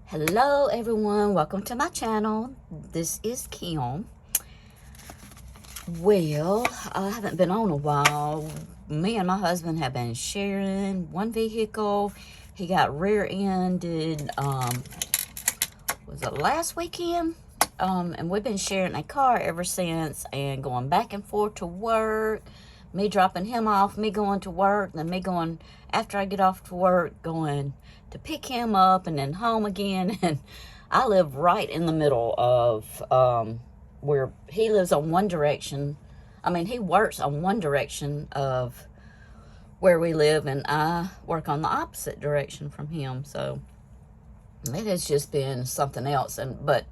Hello everyone, welcome to my channel. This is Kim. Well, I haven't been on a while. Me and my husband have been sharing one vehicle. He got rear-ended, was it last weekend? And we've been sharing a car ever since and going back and forth to work. Me dropping him off, me going to work, then me going, after I get off to work, going to pick him up and then home again. And I live right in the middle of where he lives on one direction. I mean, he works on one direction of where we live, and I work on the opposite direction from him. So it has just been something else. But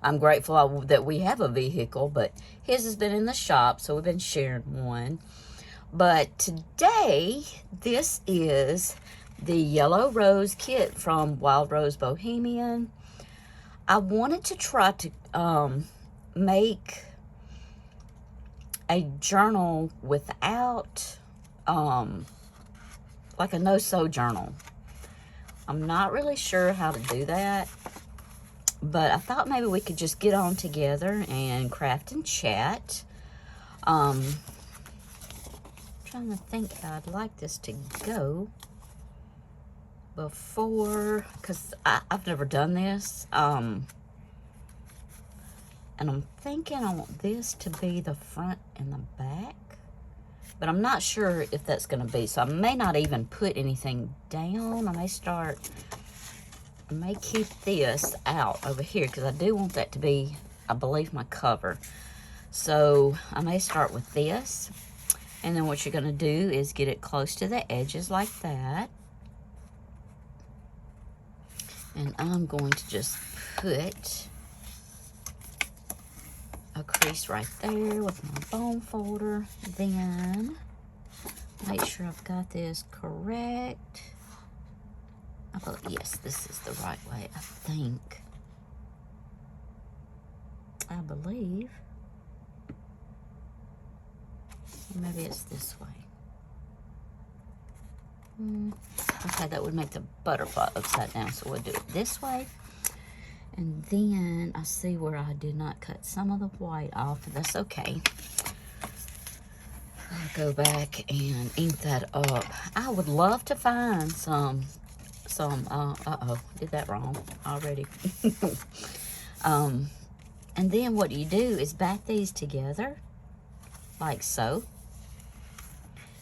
I'm grateful that we have a vehicle, but his has been in the shop, so we've been sharing one. But today, this is the Yellow Rose kit from Wild Rose Bohemian. I wanted to try to make a journal without, like a no-sew journal. I'm not really sure how to do that, but I thought maybe we could just get on together and craft and chat. Trying to think how I'd like this to go before, because I've never done this, and I'm thinking I want this to be the front and the back, but I'm not sure if that's going to be, so I may not even put anything down. I may keep this out over here, because I do want that to be, I believe, my cover. So I may start with this, and then what you're going to do is get it close to the edges like that. And I'm going to just put a crease right there with my bone folder. Then make sure I've got this correct. Yes, this is the right way, I think. I believe. Maybe it's this way. Okay, that would make the butterfly upside down, so we'll do it this way. And then I see where I did not cut some of the white off. That's okay. I'll go back and ink that up. I would love to find some did that wrong already. And then what you do is back these together like so,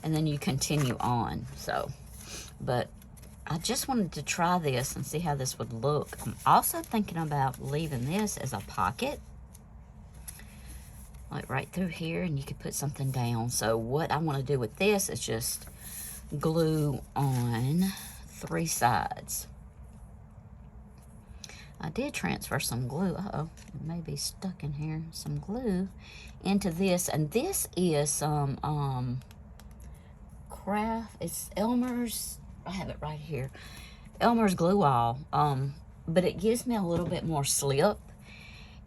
and then you continue on. So, but I just wanted to try this and see how this would look. I'm also thinking about leaving this as a pocket, like right through here, and you could put something down. So what I want to do with this is just glue on 3 sides. I did transfer some glue. It may be stuck in here. Some glue into this, and this is some craft. It's Elmer's. I have it right here. Elmer's glue all. But it gives me a little bit more slip.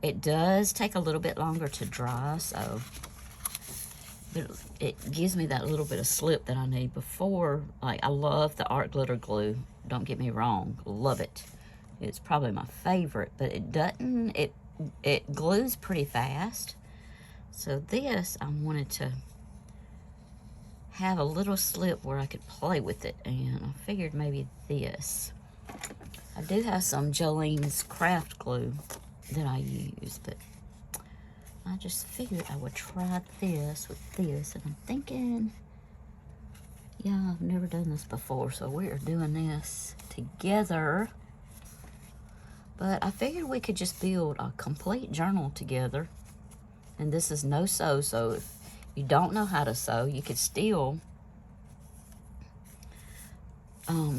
It does take a little bit longer to dry, so it gives me that little bit of slip that I need before. Like, I love the art glitter glue. Don't get me wrong, love it. It's probably my favorite, but it doesn't. It glues pretty fast. So this, I wanted to have a little slip where I could play with it, and I figured maybe this. I do have some Jolene's craft glue that I use, but I just figured I would try this with this, and I'm thinking, yeah, I've never done this before, so we're doing this together. But I figured we could just build a complete journal together, and this is no sew, so if you don't know how to sew, you could still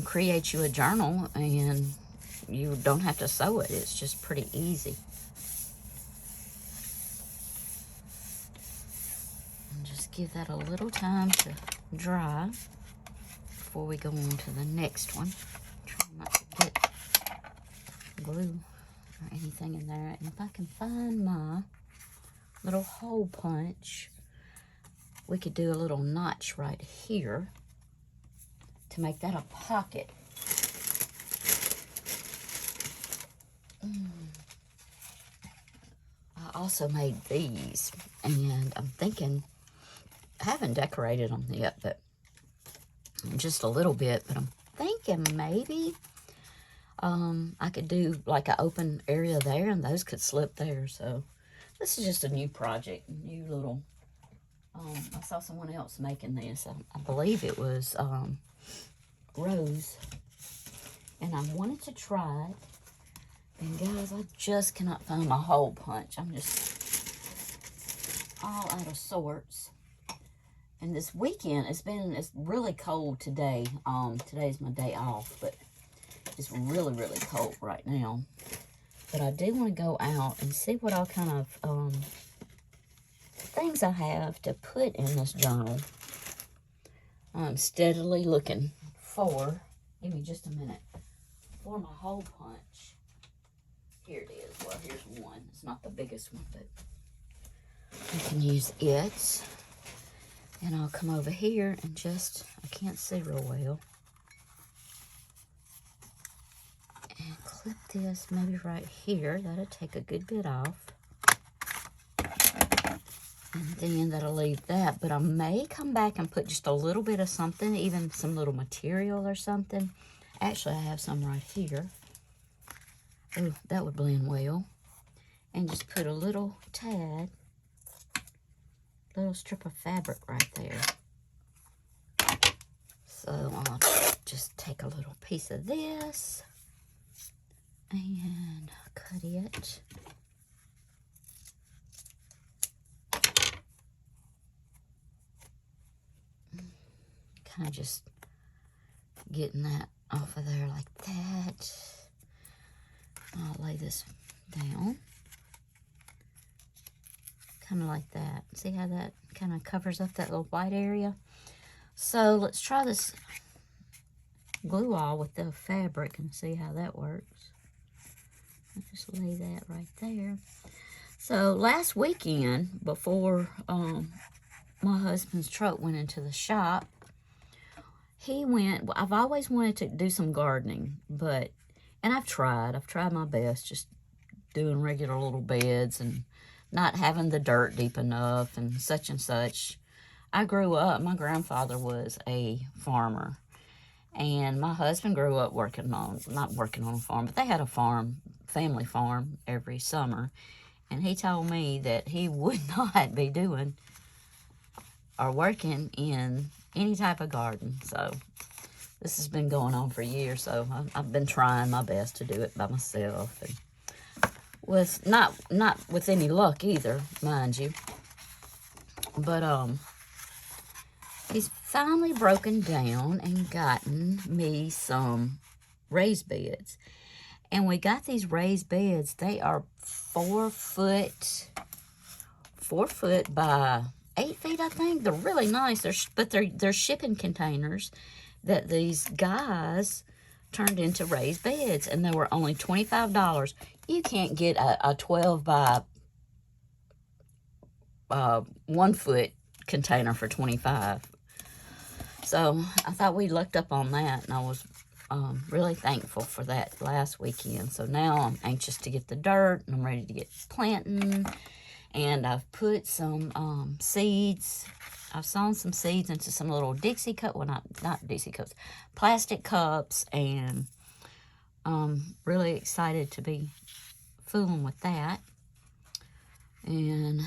create you a journal, and you don't have to sew it. It's just pretty easy. And just give that a little time to dry before we go on to the next one. Try not to get glue or anything in there. And if I can find my little hole punch, we could do a little notch right here to make that a pocket. also made these, and I'm thinking, I haven't decorated them yet, but just a little bit, but I'm thinking maybe I could do like an open area there, and those could slip there. So this is just a new project, new little, I saw someone else making this. I believe it was Rose, and I wanted to try it. And guys, I just cannot find my hole punch. I'm just all out of sorts. And this weekend, it's really cold today. Today's my day off, but it's really, really cold right now. But I do want to go out and see what all kind of things I have to put in this journal. I'm steadily looking for, give me just a minute, for my hole punch. Here it is. Well, here's one. It's not the biggest one, but I can use it. And I'll come over here and just, I can't see real well. And clip this maybe right here. That'll take a good bit off. And then that'll leave that. But I may come back and put just a little bit of something, even some little material or something. Actually, I have some right here. Oh, that would blend well. And just put a little tad, little strip of fabric right there. So I'll just take a little piece of this and cut it. Kind of just getting that off of there like that. I'll lay this down. Kind of like that. See how that kind of covers up that little white area? So let's try this glue all with the fabric and see how that works. I'll just lay that right there. So last weekend, before my husband's truck went into the shop, he went, I've always wanted to do some gardening, but, and I've tried my best, just doing regular little beds and not having the dirt deep enough and such. I grew up, my grandfather was a farmer, and my husband grew up not working on a farm, but they had a farm, family farm every summer, and he told me that he would not be doing or working in any type of garden. So this has been going on for years, so I've been trying my best to do it by myself, and with not with any luck either, mind you. But he's finally broken down and gotten me some raised beds. And we got these raised beds. They are 4 foot by 8 feet, I think. They're really nice. They're shipping containers that these guys turned into raised beds, and they were only $25. You can't get a 12 by 1 foot container for $25. So I thought we looked up on that, and I was really thankful for that last weekend. So now I'm anxious to get the dirt, and I'm ready to get planting. And I've put some seeds. I've sown some seeds into some little Dixie cup. Well, not Dixie cups, plastic cups, and really excited to be fooling with that. And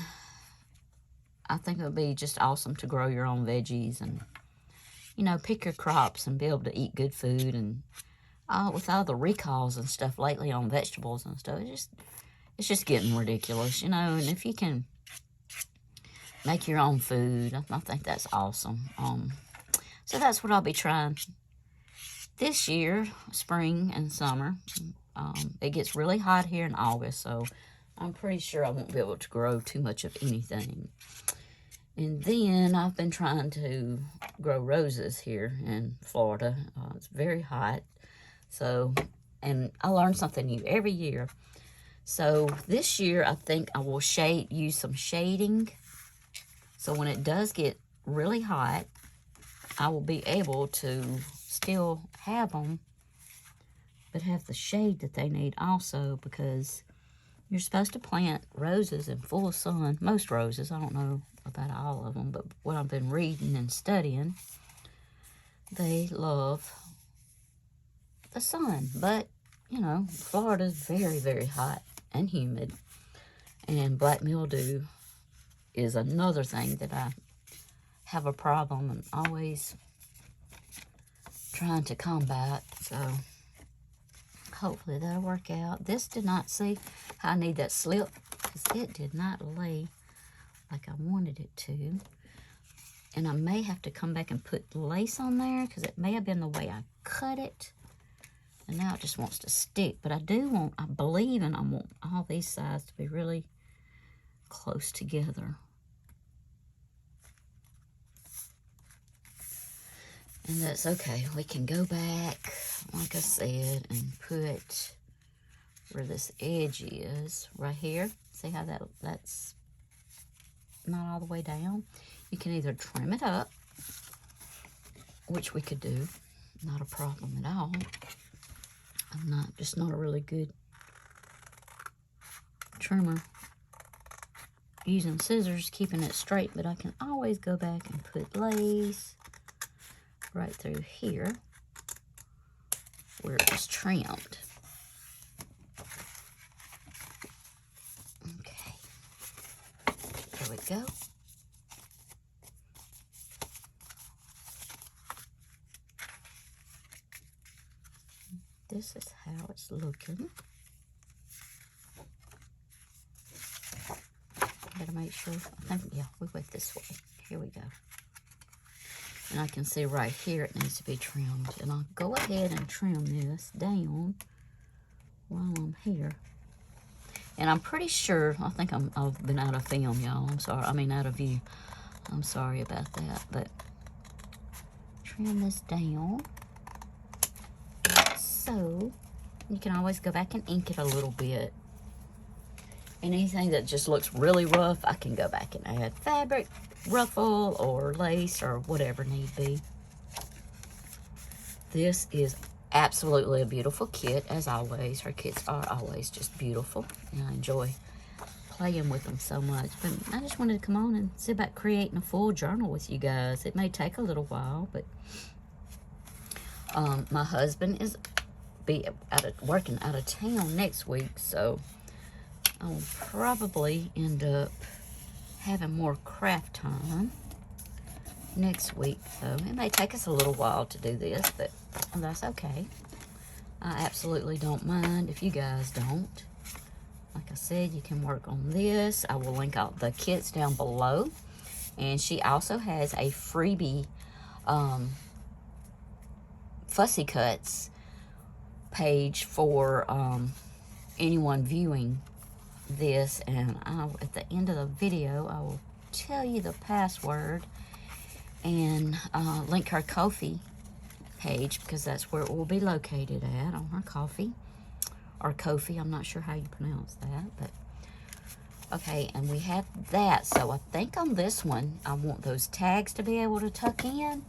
I think it would be just awesome to grow your own veggies and, you know, pick your crops and be able to eat good food. And with all the recalls and stuff lately on vegetables and stuff, it's just getting ridiculous, you know. And if you can make your own food, I think that's awesome. So that's what I'll be trying this year, spring and summer. It gets really hot here in August, so I'm pretty sure I won't be able to grow too much of anything. And then I've been trying to grow roses here in Florida. It's very hot. So, and I learn something new every year. So this year, I think I will use some shading. So when it does get really hot, I will be able to still have them, but have the shade that they need also, because You're supposed to plant roses in full sun. Most roses. I don't know about all of them, but what I've been reading and studying, they love the sun. But, you know, Florida's very, very hot and humid. And black mildew is another thing that I have a problem and always trying to combat. So hopefully that'll work out. This did not see how I need that slip, because it did not lay like I wanted it to. And I may have to come back and put lace on there, because it may have been the way I cut it. And now it just wants to stick. But I believe and I want all these sides to be really close together. And that's okay. We can go back, like I said, and put where this edge is, right here. See how that's not all the way down? You can either trim it up, which we could do. Not a problem at all. I'm just not a really good trimmer using scissors, keeping it straight, but I can always go back and put lace right through here where it was trimmed. Okay, there we go. This is how it's looking. Gotta make sure, I think, yeah, we went this way. Here we go. And I can see right here it needs to be trimmed. And I'll go ahead and trim this down while I'm here. And I'm pretty sure, I think I've been out of film, y'all. I'm sorry. I mean, out of view. I'm sorry about that. But trim this down. So, you can always go back and ink it a little bit. And anything that just looks really rough, I can go back and add fabric, ruffle, or lace, or whatever need be. This is absolutely a beautiful kit, as always. Her kits are always just beautiful, and I enjoy playing with them so much. But I just wanted to come on and see about creating a full journal with you guys. It may take a little while, but my husband is working out of town next week, so I'll probably end up having more craft time next week. So it may take us a little while to do this, but that's okay. I absolutely don't mind if you guys don't. Like I said, you can work on this. I will link out the kits down below. And she also has a freebie Fussy Cuts page for anyone viewing this, and at the end of the video I will tell you the password and link her Ko-fi page, because that's where it will be located at, on her Ko-fi or Ko-fi. I'm not sure how you pronounce that, but okay. And we have that. So I think on this one I want those tags to be able to tuck in.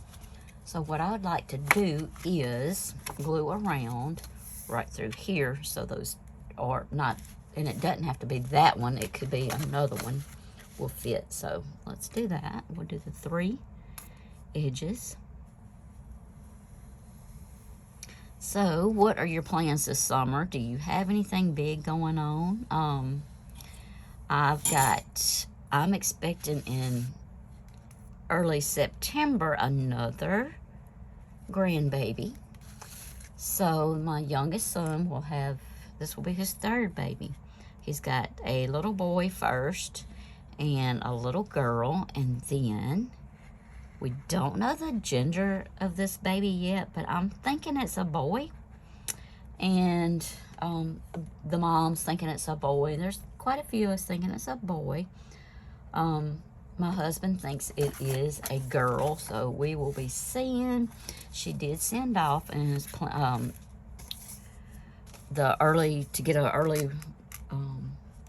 So what I would like to do is glue around right through here, so those are not, and it doesn't have to be that one, it could be another one will fit. So let's do that. We'll do the 3 edges. So what are your plans this summer? Do you have anything big going on? I'm expecting in early September another grandbaby. So my youngest son will have, this will be his 3rd baby. He's got a little boy first and a little girl, and then we don't know the gender of this baby yet, but I'm thinking it's a boy. And the mom's thinking it's a boy. There's quite a few of us thinking it's a boy. My husband thinks it is a girl, so we will be seeing. She did send off and is to get an early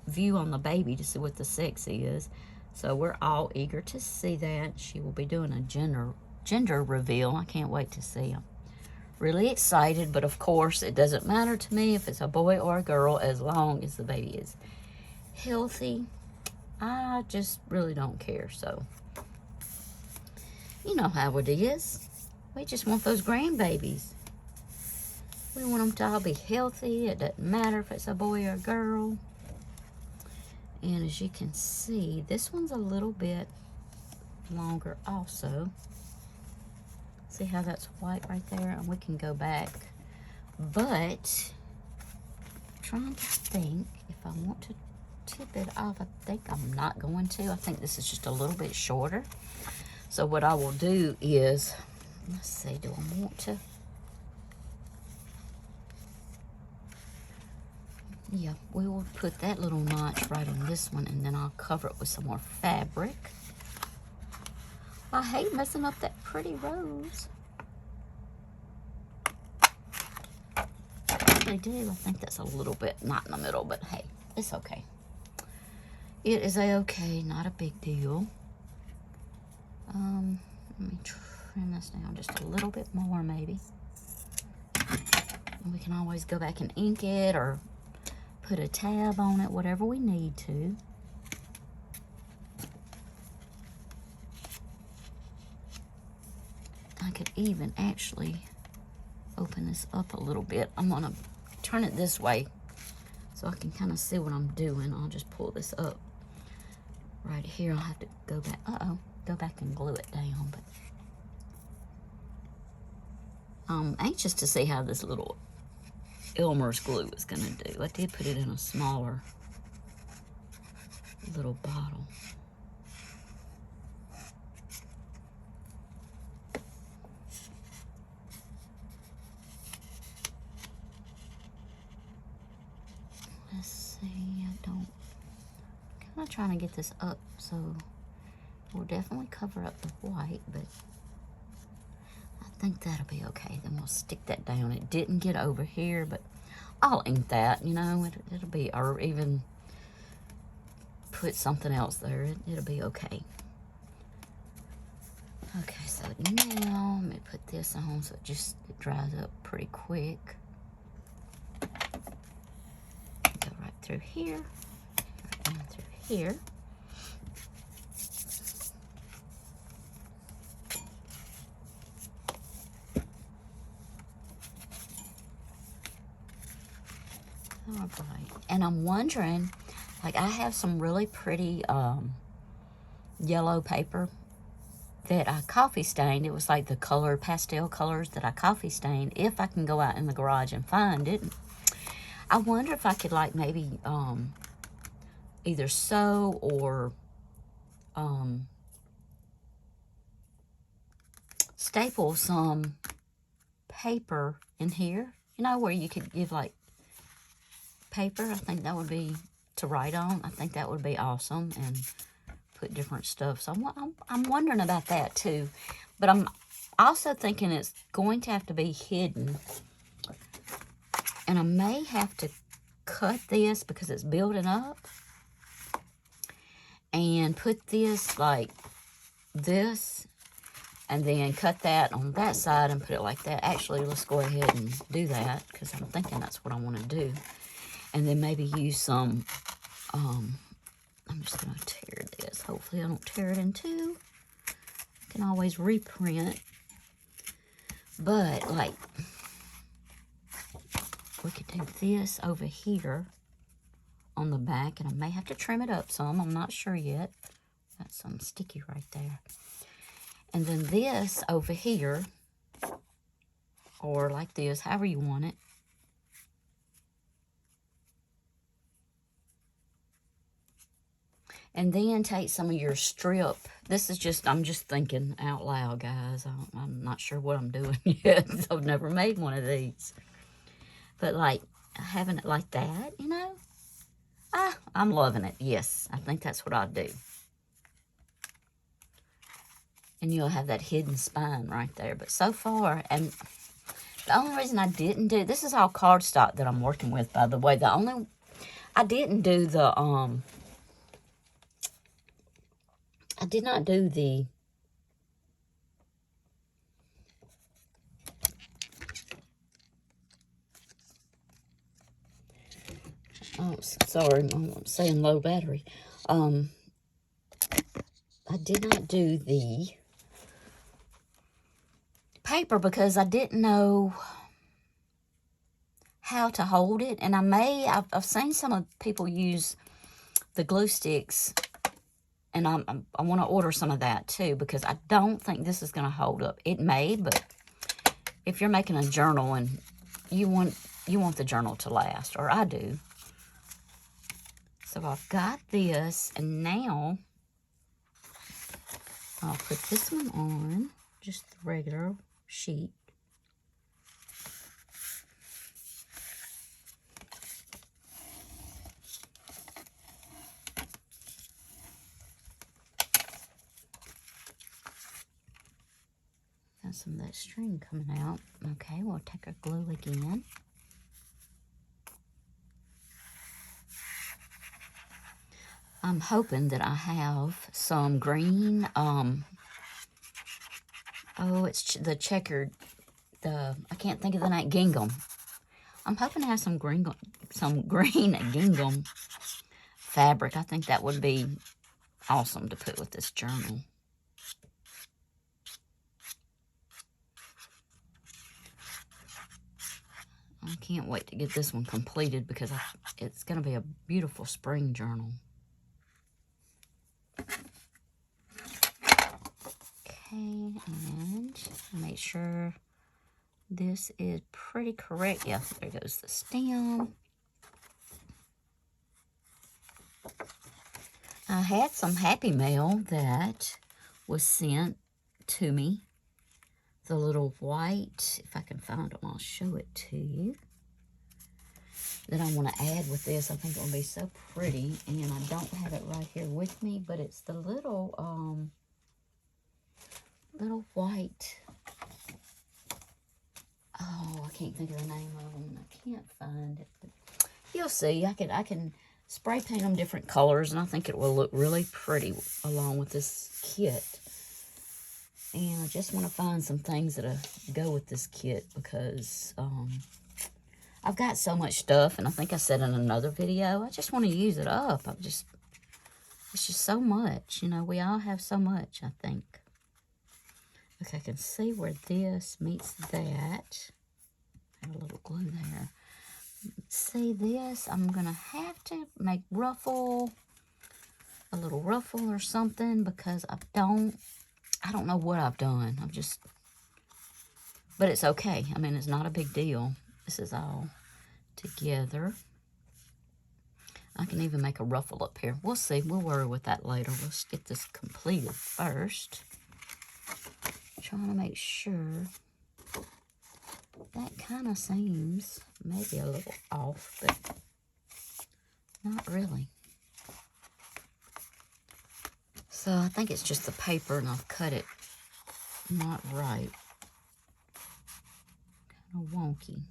view on the baby to see what the sex is. So we're all eager to see that. She will be doing a gender reveal. I can't wait to see him. Really excited, but of course it doesn't matter to me if it's a boy or a girl, as long as the baby is healthy. I just really don't care. So, you know how it is. We just want those grandbabies. We want them to all be healthy. It doesn't matter if it's a boy or a girl. And as you can see, this one's a little bit longer also. See how that's white right there? And we can go back. But I'm trying to think if I want to tip it off. I think I'm not going to. I think this is just a little bit shorter. So what I will do is, let's see, do I want to? Yeah, we will put that little notch right on this one, and then I'll cover it with some more fabric. I hate messing up that pretty rose. I do. I think that's a little bit not in the middle, but hey, it's okay. It is okay, not a big deal. Let me trim this down just a little bit more, maybe. And we can always go back and ink it or put a tab on it, whatever we need to. I could even actually open this up a little bit. I'm gonna turn it this way so I can kind of see what I'm doing. I'll just pull this up right here. I'll have to go back, go back and glue it down, but I'm anxious to see how this little Elmer's glue is gonna do. I did put it in a smaller little bottle. Let's see, I don't, kind of trying to get this up, so we'll definitely cover up the white, but I think that'll be okay. Then we'll stick that down. It didn't get over here, but I'll ink that, you know, it'll be, or even put something else there. It'll be okay. Okay, so now let me put this on so it dries up pretty quick. Go right through here, right down through here. All right, and I'm wondering, like I have some really pretty yellow paper that I coffee stained. It was like the color, pastel colors that I coffee stained. If I can go out in the garage and find it, I wonder if I could like maybe either sew or staple some paper in here, you know, where you could give like paper. I think that would be to write on. I think that would be awesome, and put different stuff. So I'm wondering about that too, but I'm also thinking it's going to have to be hidden, and I may have to cut this because it's building up, and put this like this, and then cut that on that side and put it like that. Actually, let's go ahead and do that because I'm thinking that's what I want to do. And then maybe use some, I'm just going to tear this. Hopefully I don't tear it in two. I can always reprint. But, like, we could do this over here on the back. And I may have to trim it up some. I'm not sure yet. That's some sticky right there. And then this over here, or like this, however you want it. And then take some of your strip. This is just, I'm just thinking out loud, guys. I'm not sure what I'm doing yet. I've never made one of these. But like, having it like that, you know? I'm loving it. Yes, I think that's what I'll do. And you'll have that hidden spine right there. But so far, and the only reason I didn't do, this is all cardstock that I'm working with, by the way. I didn't do the, I did not do the Oh, sorry, I'm saying low battery. I did not do the paper because I didn't know how to hold it. And I've seen some of people use the glue sticks, and I want to order some of that too, because I don't think this is going to hold up. It may, but if you're making a journal and you want the journal to last, or I do. So I've got this, and now I'll put this one on, just the regular sheet. Got some of that string coming out. Okay, we'll take our glue again. I'm hoping that I have some green, oh, it's the checkered, I can't think of the name, gingham. I'm hoping to have some green gingham fabric. I think that would be awesome to put with this journal. I can't wait to get this one completed because it's going to be a beautiful spring journal. Okay, and make sure this is pretty correct. Yeah, there goes the stem. I had some Happy Mail that was sent to me. The little white, if I can find them, I'll show it to you. That I want to add with this. I think it will be so pretty. And I don't have it right here with me, but it's the little, little white. Oh, I can't think of the name of them. I can't find it. But you'll see. I can spray paint them different colors, and I think it will look really pretty along with this kit. And I just want to find some things that go with this kit because I've got so much stuff, and I think I said in another video, I just want to use it up. It's just so much, you know. We all have so much, I think. Okay, I can see where this meets that. I have a little glue there. See this? I'm going to have to make a little ruffle or something because I don't know what I've done. But it's okay. I mean, it's not a big deal. This is all together. I can even make a ruffle up here. We'll see. We'll worry with that later. Let's get this completed first. Trying to make sure. That kind of seems maybe a little off, but not really. So I think it's just the paper, and I've cut it not right. Kind of wonky.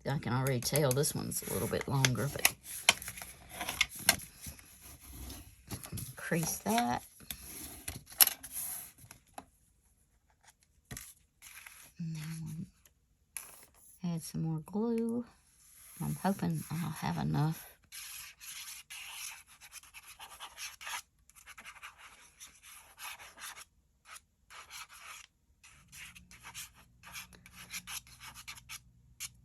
I can already tell this one's a little bit longer, but crease that. And then add some more glue. I'm hoping I'll have enough.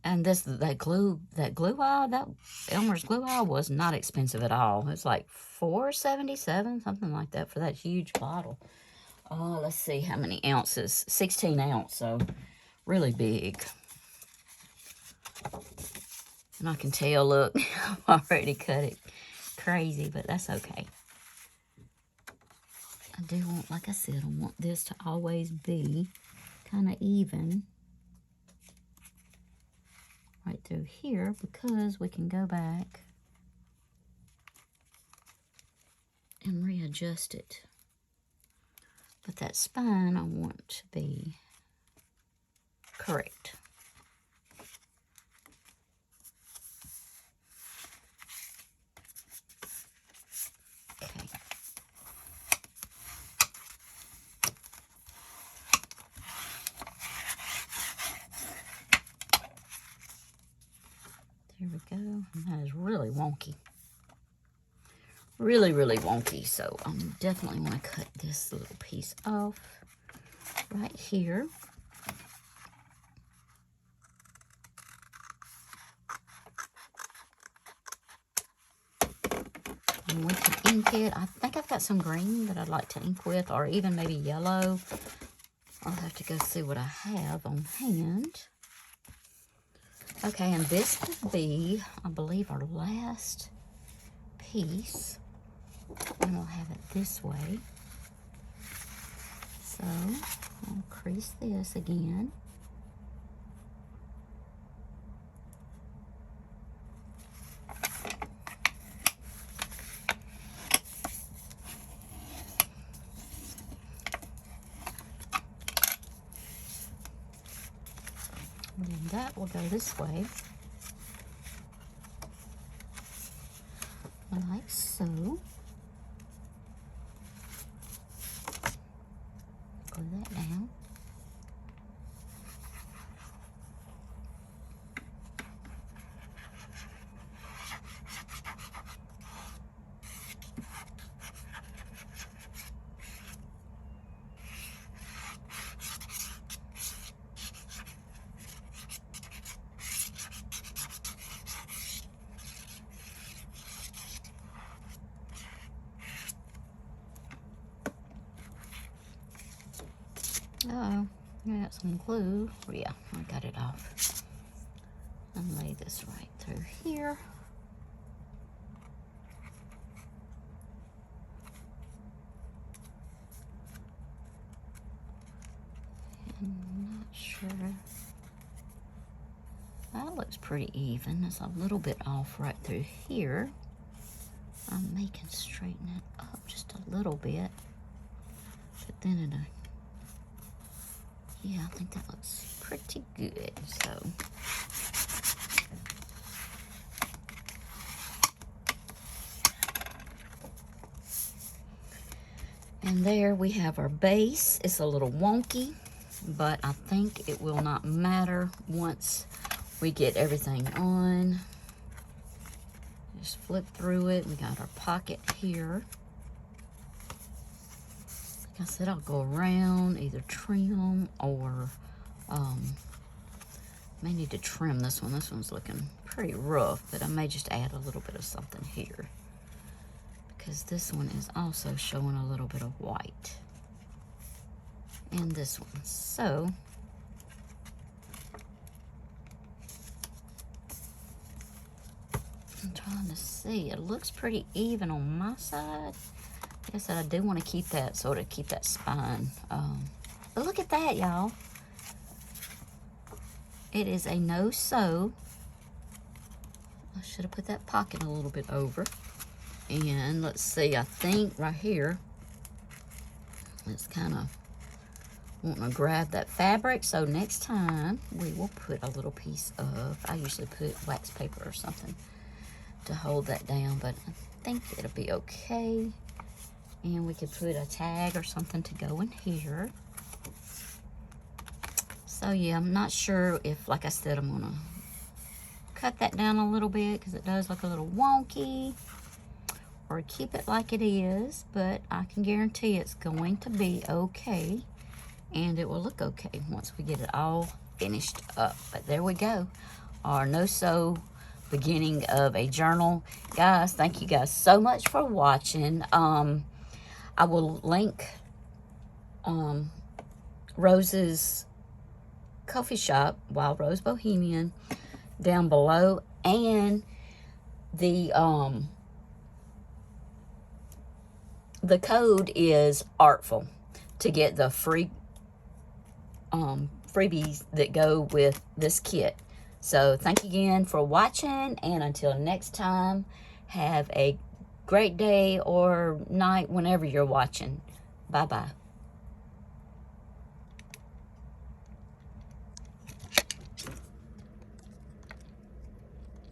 And that glue oil, that Elmer's glue oil was not expensive at all. It's like $4.77, something like that, for that huge bottle. Let's see how many ounces. 16 ounce, so really big. And I can tell, look, I've already cut it crazy, but that's okay. I do want, like I said, I want this to always be kind of even right through here, because we can go back and readjust it. But that spine I want to be correct. Okay. Here we go. And that is really wonky. Really, really wonky. So I'm definitely want to cut this little piece off right here. And we can ink it. I think I've got some green that I'd like to ink with, or even maybe yellow. I'll have to go see what I have on hand. Okay, and this could be, I believe, our last piece. And we'll have it this way. So, I'll crease this again. And then that will go this way. Like so. Glue that down. Uh-oh, I got some glue. Oh, yeah, I got it off. And lay this right through here. I'm not sure. That looks pretty even. It's a little bit off right through here. I may can straighten it up just a little bit. But then it'll... Yeah, I think that looks pretty good, so. And there we have our base. It's a little wonky, but I think it will not matter once we get everything on. Just flip through it. We got our pocket here. Like I said, I'll go around, either trim or may need to trim this one. This one's looking pretty rough, but I may just add a little bit of something here because this one is also showing a little bit of white. And this one. So I'm trying to see. It looks pretty even on my side. Like I said, I do want to keep that so to keep that spine. But look at that, y'all. It is a no-sew. I should have put that pocket a little bit over. And let's see, I think right here, it's kind of wanting to grab that fabric. So next time, we will put a little piece of, I usually put wax paper or something to hold that down, but I think it'll be okay. And we could put a tag or something to go in here. So yeah, I'm not sure if, like I said, I'm gonna cut that down a little bit because it does look a little wonky, or keep it like it is, but I can guarantee it's going to be okay, and it will look okay once we get it all finished up. But there we go, our no-sew beginning of a journal. Guys, thank you guys so much for watching. I will link Rose's coffee shop, Wild Rose Bohemian, down below, and the code is Artful to get the free freebies that go with this kit. So thank you again for watching, and until next time, have a great day or night whenever you're watching. Bye-bye.